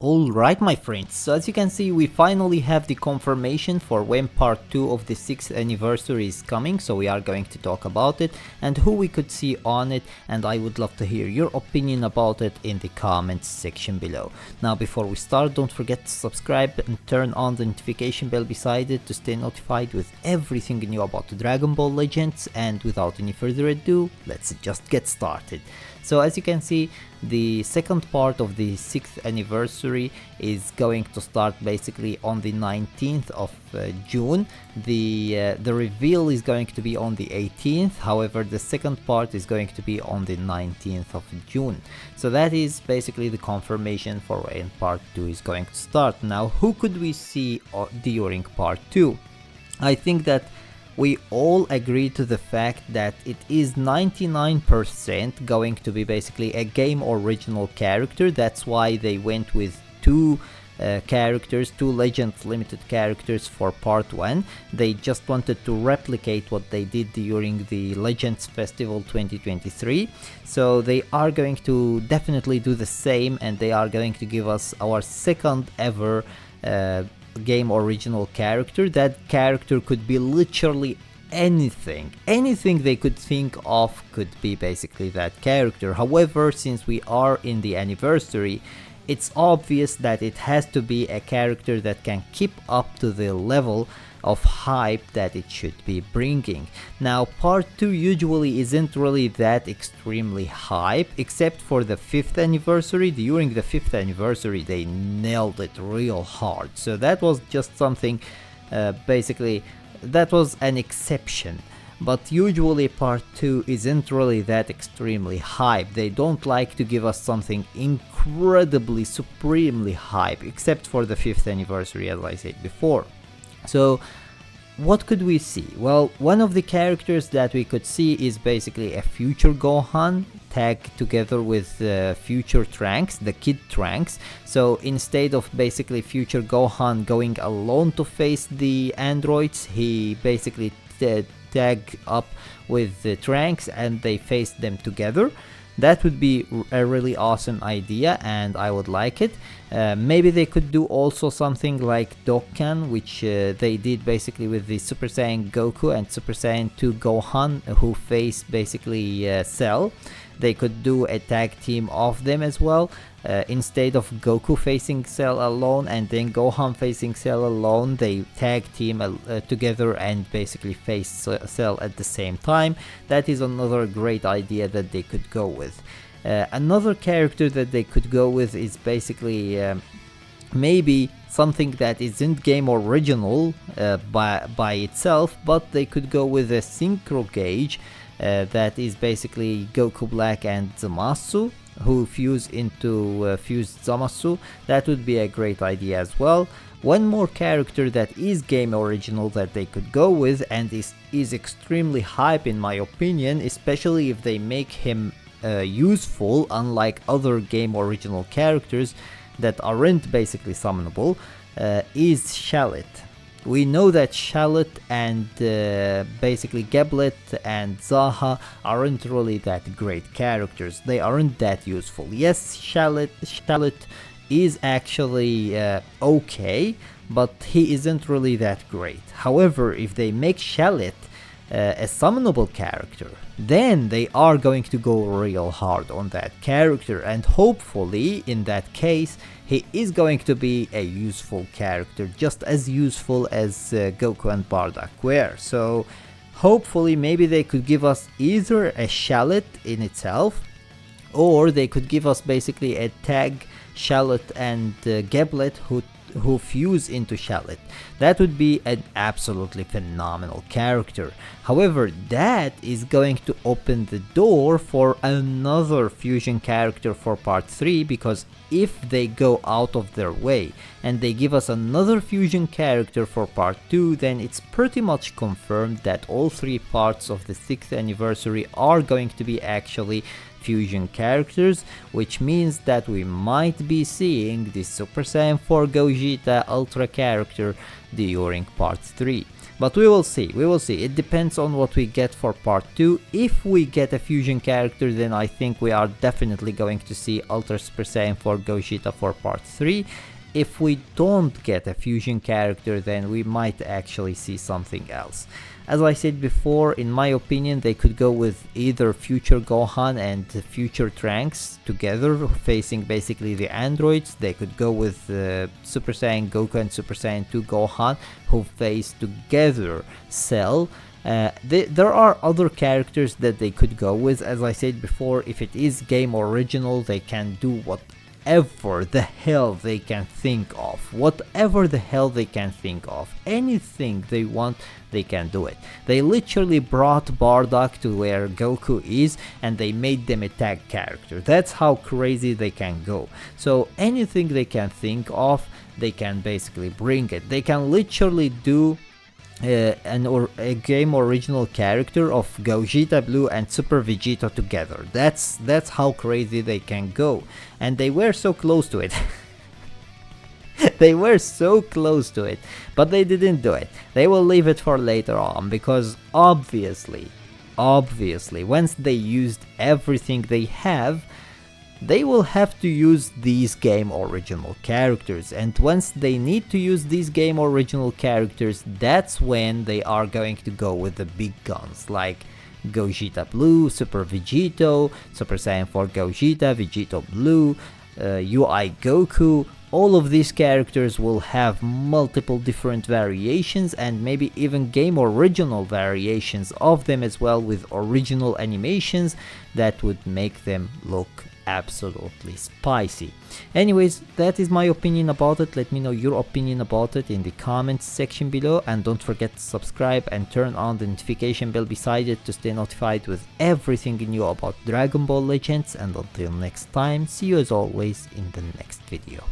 Alright my friends, so as you can see we finally have the confirmation for when part 2 of the 6th anniversary is coming, so we are going to talk about it and who we could see on it, and I would love to hear your opinion about it in the comments section below. Now before we start, don't forget to subscribe and turn on the notification bell beside it to stay notified with everything new about the Dragon Ball Legends, and without any further ado, let's just get started. So as you can see, the second part of the 6th anniversary is going to start basically on the 19th of June. The reveal is going to be on the 18th, however the second part is going to be on the 19th of June. So that is basically the confirmation for when part 2 is going to start. Now who could we see during part 2? I think that we all agree to the fact that it is 99% going to be basically a game original character. That's why they went with two Legends limited characters for part 1. They just wanted to replicate what they did during the Legends Festival 2023. So they are going to definitely do the same, and they are going to give us our second ever game original character. That character could be literally anything they could think of could be basically that character. However, since we are in the anniversary, it's obvious that it has to be a character that can keep up to the level of hype that it should be bringing. Now part 2 usually isn't really that extremely hype, except for the 5th anniversary. During the 5th anniversary they nailed it real hard, so that was just something basically that was an exception. But usually part 2 isn't really that extremely hype. They don't like to give us something incredibly supremely hype, except for the 5th anniversary as I said before. So what could we see? Well, one of the characters that we could see is basically a future Gohan tagged together with future Trunks, the kid Trunks. So instead of basically future Gohan going alone to face the androids, he basically tag up with the Trunks and they face them together. That would be a really awesome idea and I would like it. Maybe they could do also something like Dokkan, which they did basically with the Super Saiyan Goku and Super Saiyan 2 Gohan, who face basically Cell. They could do a tag team of them as well. Instead of Goku facing Cell alone and then Gohan facing Cell alone, they tag team together and basically face Cell at the same time. That is another great idea that they could go with. Another character that they could go with is basically maybe something that isn't game original by itself, but they could go with a synchro gauge that is basically Goku Black and Zamasu, who fuse into fused Zamasu. That would be a great idea as well. One more character that is game original that they could go with and is extremely hype in my opinion, especially if they make him useful, unlike other game original characters that aren't basically summonable, is Shallot. We know that Shallot and basically Geblet and Zaha aren't really that great characters. They aren't that useful. Yes, Shallot is actually okay, but he isn't really that great. However, if they make Shallot a summonable character, then they are going to go real hard on that character, and hopefully in that case he is going to be a useful character, just as useful as Goku and Bardock were. So hopefully maybe they could give us either a Shallot in itself, or they could give us basically a tag Shallot and Geblet who fuse into Shallot. That would be an absolutely phenomenal character. However, that is going to open the door for another fusion character for part 3, because if they go out of their way and they give us another fusion character for part 2, then it's pretty much confirmed that all 3 parts of the 6th anniversary are going to be actually fusion characters, which means that we might be seeing the Super Saiyan 4 Gogeta Ultra character during part 3. But we will see, it depends on what we get for part 2. If we get a fusion character, then I think we are definitely going to see Ultra Super Saiyan 4 Gogeta for part 3. If we don't get a fusion character, then we might actually see something else. As I said before, in my opinion, they could go with either future Gohan and future Trunks together, facing basically the androids. They could go with Super Saiyan Goku and Super Saiyan 2 Gohan, who face together Cell. There are other characters that they could go with. As I said before, if it is game original, they can do whatever the hell they can think of. Anything they want, they can do it. They literally brought Bardock to where Goku is, and they made them a tag character. That's how crazy they can go. So anything they can think of, they can basically bring it. They can literally do a game original character of Gogeta Blue and Super Vegeta together. That's how crazy they can go, and they were so close to it. They were so close to it, but they didn't do it. They will leave it for later on, because obviously once they used everything they have, they will have to use these game original characters, and once they need to use these game original characters, that's when they are going to go with the big guns like Gogeta Blue, Super Vegito, Super Saiyan 4 Gogeta, Vegito Blue, UI Goku. All of these characters will have multiple different variations, and maybe even game original variations of them as well, with original animations that would make them look absolutely spicy. Anyways, that is my opinion about it. Let me know your opinion about it in the comments section below, and don't forget to subscribe and turn on the notification bell beside it to stay notified with everything new about Dragon Ball Legends. And until next time, see you as always in the next video.